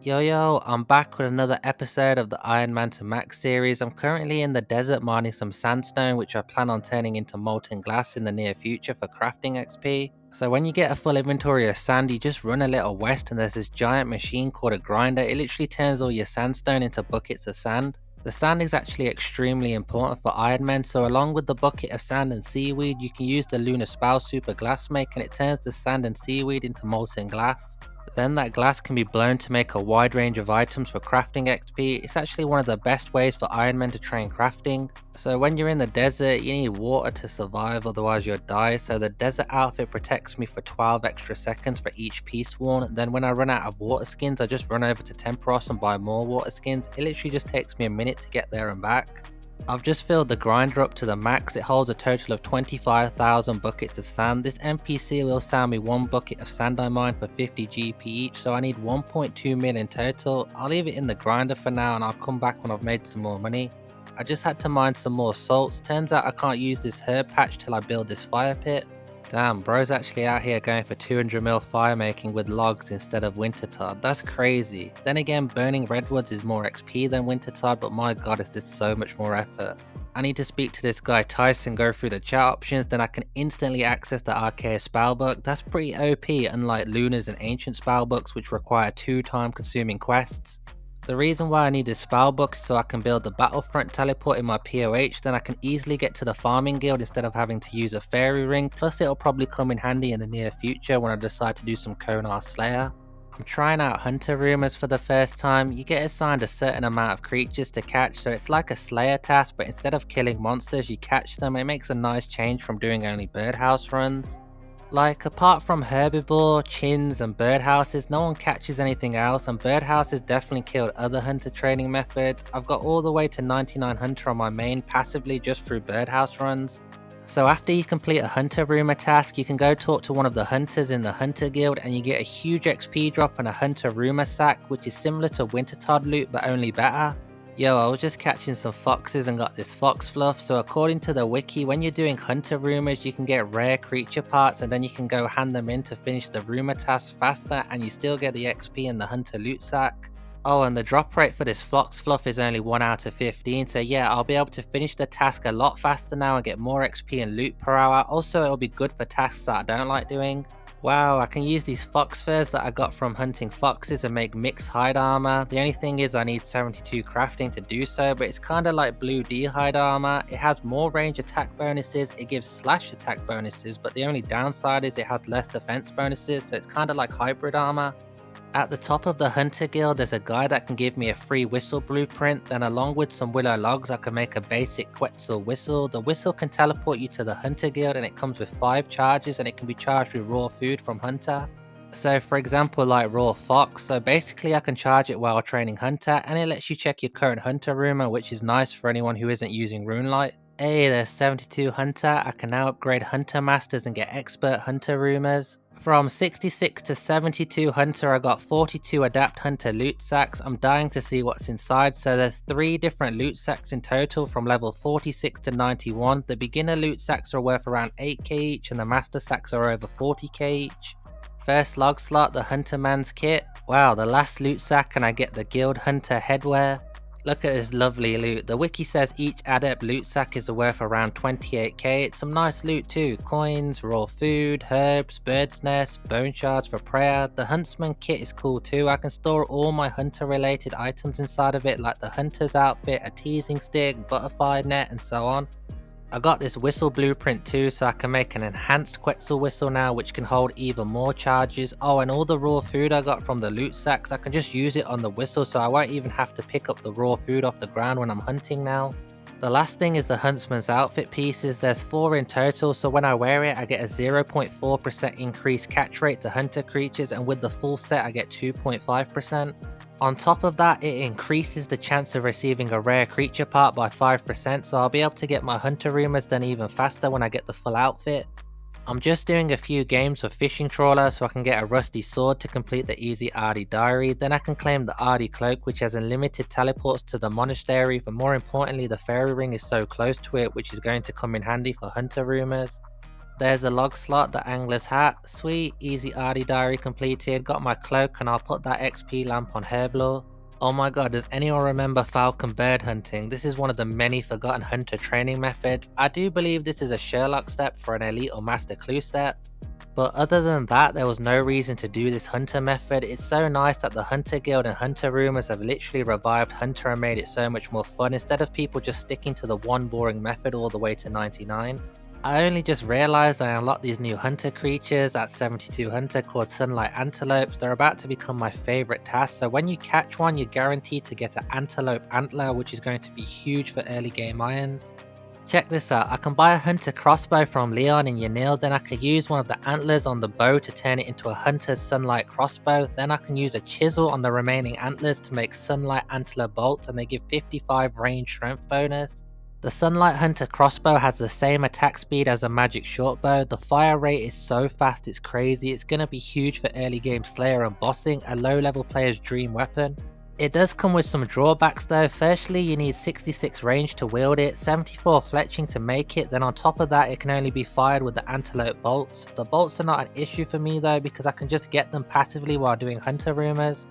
Yo, I'm back with another episode of the Ironman to Max series. I'm currently in the desert mining some sandstone, which I plan on turning into molten glass in the near future for crafting XP. So when you get a full inventory of sand, you just run a little west and there's this giant machine called a grinder. It literally turns all your sandstone into buckets of sand. The sand is actually extremely important for Ironman, so along with the bucket of sand and seaweed, you can use the lunar spouse super glass make and it turns the sand and seaweed into molten glass. Then that glass can be blown to make a wide range of items for crafting XP. It's actually one of the best ways for Ironmen to train crafting. So when you're in the desert, you need water to survive, otherwise you'll die. So the desert outfit protects me for 12 extra seconds for each piece worn. Then when I run out of water skins, I just run over to Temperos and buy more water skins. It literally just takes me a minute to get there and back. I've just filled the grinder up to the max. It holds a total of 25,000 buckets of sand. This NPC will sell me one bucket of sand I mined for 50 GP each, so I need 1.2 mil in total. I'll leave it in the grinder for now and I'll come back when I've made some more money. I just had to mine some more salts. Turns out I can't use this herb patch till I build this fire pit. Damn, bro's actually out here going for 200 mil fire making with logs instead of wintertide. That's crazy. Then again, burning redwoods is more XP than wintertide, but my god, is this so much more effort. I need to speak to this guy Tyson, go through the chat options, then I can instantly access the Arceus spellbook. That's pretty OP, unlike Luna's and Ancient spellbooks, which require 2 time consuming quests. The reason why I need this spellbook is so I can build the Battlefront teleport in my POH, then I can easily get to the farming guild instead of having to use a fairy ring, plus it'll probably come in handy in the near future when I decide to do some Konar Slayer. I'm trying out Hunter Rumors for the first time. You get assigned a certain amount of creatures to catch, so it's like a Slayer task, but instead of killing monsters you catch them. It makes a nice change from doing only birdhouse runs. Like, apart from herbivore, chins and birdhouses, no one catches anything else, and birdhouses definitely killed other hunter training methods. I've got all the way to 99 hunter on my main passively just through birdhouse runs. So after you complete a hunter rumor task, you can go talk to one of the hunters in the hunter guild and you get a huge XP drop and a hunter rumor sack, which is similar to Wintertod loot but only better. Yo, I was just catching some foxes and got this fox fluff. So according to the wiki, when you're doing hunter rumors, you can get rare creature parts and then you can go hand them in to finish the rumor tasks faster and you still get the XP in the hunter loot sack. Oh, and the drop rate for this fox fluff is only 1 out of 15, so yeah, I'll be able to finish the task a lot faster now and get more XP and loot per hour. Also, it'll be good for tasks that I don't like doing. Wow, I can use these fox furs that I got from hunting foxes and make mixed hide armor. The only thing is I need 72 crafting to do so, but it's kinda like blue D hide armor. It has more range attack bonuses, it gives slash attack bonuses, but the only downside is it has less defense bonuses, so it's kinda like hybrid armor. At the top of the Hunter Guild, there's a guy that can give me a free whistle blueprint, then along with some willow logs I can make a basic Quetzal whistle. The whistle can teleport you to the Hunter Guild and it comes with 5 charges and it can be charged with raw food from Hunter. So for example like raw fox, so basically I can charge it while training Hunter and it lets you check your current Hunter rumor, which is nice for anyone who isn't using Runelight. Hey, there's 72 Hunter, I can now upgrade Hunter Masters and get Expert Hunter Rumors. From 66 to 72 Hunter, I got 42 Adapt Hunter loot sacks. I'm dying to see what's inside, so there's 3 different loot sacks in total from level 46 to 91. The beginner loot sacks are worth around 8k each and the master sacks are over 40k each. First log slot, the Hunterman's kit. Wow, the last loot sack and I get the Guild Hunter headwear. Look at this lovely loot. The wiki says each adept loot sack is worth around 28k. It's some nice loot too. Coins, raw food, herbs, bird's nest, bone shards for prayer. The huntsman kit is cool too. I can store all my hunter related items inside of it like the hunter's outfit, a teasing stick, butterfly net and so on. I got this whistle blueprint too, so I can make an enhanced Quetzal whistle now which can hold even more charges. Oh, and all the raw food I got from the loot sacks, I can just use it on the whistle so I won't even have to pick up the raw food off the ground when I'm hunting now. The last thing is the huntsman's outfit pieces. There's 4 in total, so when I wear it I get a 0.4% increased catch rate to hunter creatures and with the full set I get 2.5%. On top of that, it increases the chance of receiving a rare creature part by 5%, so I'll be able to get my hunter rumors done even faster when I get the full outfit. I'm just doing a few games with fishing trawler so I can get a rusty sword to complete the easy Ardy diary, then I can claim the Ardy cloak which has unlimited teleports to the monastery, but more importantly the fairy ring is so close to it which is going to come in handy for hunter rumors. There's a log slot, the angler's hat. Sweet, easy RD diary completed. Got my cloak and I'll put that XP lamp on Herblore. Oh my god, does anyone remember falcon bird hunting? This is one of the many forgotten hunter training methods. I do believe this is a Sherlock step for an elite or master clue step. But other than that, there was no reason to do this hunter method. It's so nice that the Hunter Guild and Hunter Rumors have literally revived Hunter and made it so much more fun instead of people just sticking to the one boring method all the way to 99. I only just realised I unlocked these new hunter creatures at 72 Hunter called Sunlight Antelopes. They're about to become my favourite task, so when you catch one you're guaranteed to get an Antelope Antler, which is going to be huge for early game irons. Check this out, I can buy a hunter crossbow from Leon in Yanil, then I can use one of the antlers on the bow to turn it into a hunter's sunlight crossbow, then I can use a chisel on the remaining antlers to make sunlight antler bolts and they give 55 range strength bonus. The Sunlight Hunter crossbow has the same attack speed as a magic shortbow, the fire rate is so fast it's crazy, it's gonna be huge for early game slayer and bossing, a low level player's dream weapon. It does come with some drawbacks though. Firstly, you need 66 range to wield it, 74 fletching to make it, then on top of that it can only be fired with the antelope bolts. The bolts are not an issue for me though because I can just get them passively while doing hunter rumors.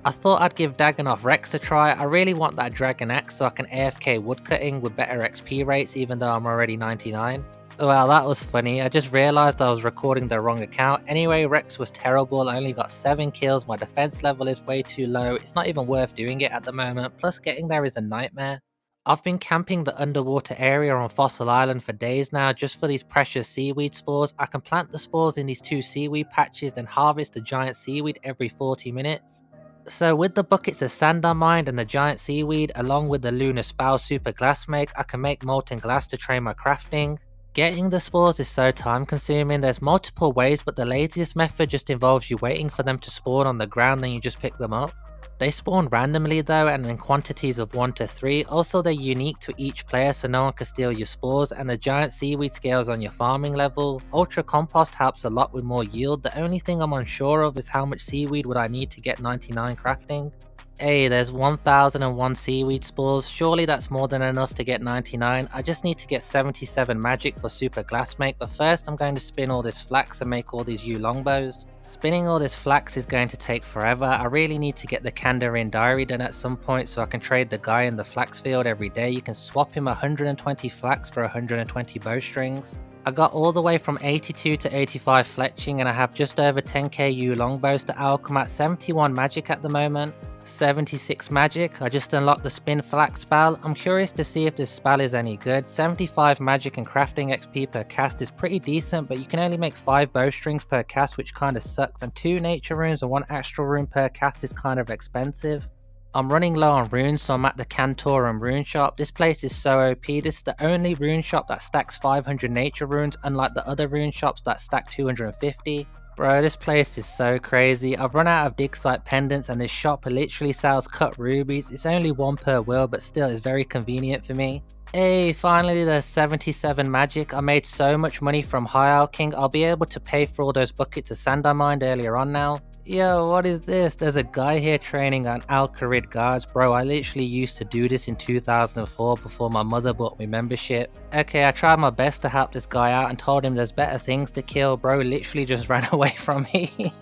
I thought I'd give Dagannoth Rex a try. I really want that Dragon Axe so I can AFK woodcutting with better XP rates even though I'm already 99. Well, that was funny. I just realised I was recording the wrong account. Anyway, Rex was terrible. I only got 7 kills. My defense level is way too low. It's not even worth doing it at the moment. Plus, getting there is a nightmare. I've been camping the underwater area on Fossil Island for days now just for these precious seaweed spores. I can plant the spores in these 2 seaweed patches then harvest the giant seaweed every 40 minutes. So with the buckets of sand I mined and the giant seaweed along with the lunar spouse super glass make, I can make molten glass to train my crafting. Getting the spores is so time consuming, there's multiple ways but the laziest method just involves you waiting for them to spawn on the ground then you just pick them up. They spawn randomly though and in quantities of 1 to 3, also they're unique to each player so no one can steal your spores, and the giant seaweed scales on your farming level. Ultra compost helps a lot with more yield, the only thing I'm unsure of is how much seaweed would I need to get 99 crafting. Hey, there's 1001 seaweed spores, surely that's more than enough to get 99, I just need to get 77 magic for super glass make, but first I'm going to spin all this flax and make all these longbows. Spinning all this flax is going to take forever. I really need to get the Kandarin diary done at some point so I can trade the guy in the flax field every day. You can swap him 120 flax for 120 bowstrings. I got all the way from 82 to 85 fletching and I have just over 10k longbows to outcome at 71 magic at the moment. 76 magic, I just unlocked the spin flax spell. I'm curious to see if this spell is any good. 75 magic and crafting XP per cast is pretty decent, but you can only make 5 bowstrings per cast which kinda sucks, and 2 nature runes and 1 astral rune per cast is kind of expensive. I'm running low on runes so I'm at the Cantorum rune shop. This place is so OP, this is the only rune shop that stacks 500 nature runes unlike the other rune shops that stack 250. Bro, this place is so crazy. I've run out of dig site pendants and this shop literally sells cut rubies. It's only 1 per wheel but still it's very convenient for me. Hey, finally there's 77 magic. I made so much money from High Isle King, I'll be able to pay for all those buckets of sand I mined earlier on now. Yo, what is this? There's a guy here training on Alcarid guards. Bro, I literally used to do this in 2004 before my mother bought me membership. Okay, I tried my best to help this guy out and told him there's better things to kill. Bro literally just ran away from me.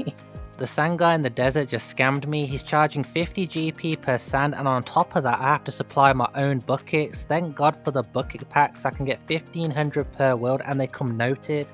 The sand guy in the desert just scammed me. He's charging 50 GP per sand and on top of that I have to supply my own buckets. Thank God for the bucket packs. I can get 1500 per world and they come noted.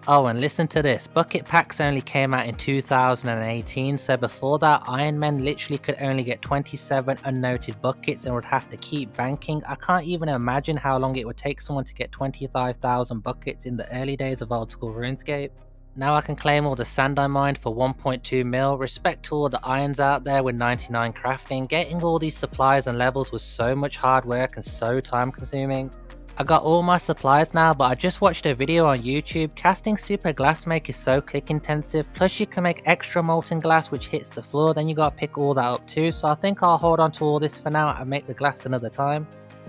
Oh, and listen to this, bucket packs only came out in 2018, so before that Ironman literally could only get 27 unnoted buckets and would have to keep banking. I can't even imagine how long it would take someone to get 25,000 buckets in the early days of old school RuneScape. Now I can claim all the sand I mined for 1.2 mil, respect to all the irons out there with 99 crafting. Getting all these supplies and levels was so much hard work and so time consuming. I got all my supplies now, but I just watched a video on YouTube. Casting super glass make is so click intensive, plus you can make extra molten glass which hits the floor, then you gotta pick all that up too, so I think I'll hold on to all this for now and make the glass another time.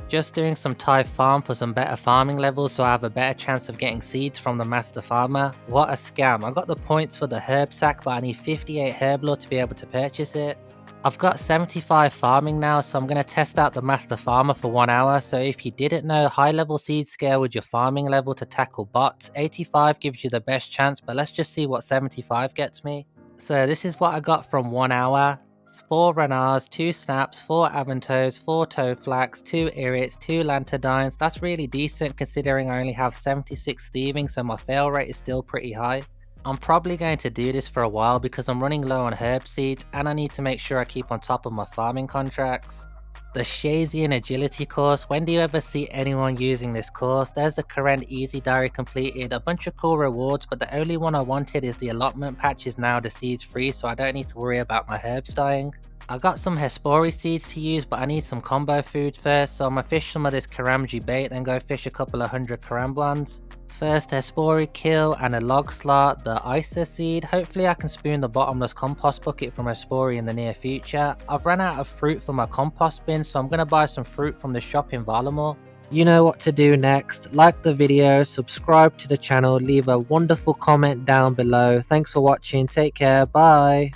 Just doing some Thai farm for some better farming levels so I have a better chance of getting seeds from the master farmer. What a scam, I got the points for the herb sack but I need 58 herb lore to be able to purchase it. I've got 75 farming now, so I'm going to test out the master farmer for 1 hour. So if you didn't know, high level seed scale with your farming level to tackle bots. 85 gives you the best chance, but let's just see what 75 gets me. So this is what I got from 1 hour. 4 Renars, 2 Snaps, 4 Avantos, 4 Toe Flax, 2 Irrits, 2 Lantadines. That's really decent considering I only have 76 thieving, so my fail rate is still pretty high. I'm probably going to do this for a while because I'm running low on herb seeds and I need to make sure I keep on top of my farming contracts. The Shazian Agility course, when do you ever see anyone using this course? There's the current easy diary completed, a bunch of cool rewards, but the only one I wanted is the allotment patch is now the seeds free, so I don't need to worry about my herbs dying. I got some Hespori seeds to use, but I need some combo food first, so I'm gonna fish some of this Karamji bait, then go fish a couple of 100 Karambwans. First Hespori kill and a log slot, the Isa seed. Hopefully I can spoon the bottomless compost bucket from Hespori in the near future. I've run out of fruit for my compost bin, so I'm going to buy some fruit from the shop in Valamore. You know what to do next. Like the video, subscribe to the channel, leave a wonderful comment down below. Thanks for watching, take care, bye.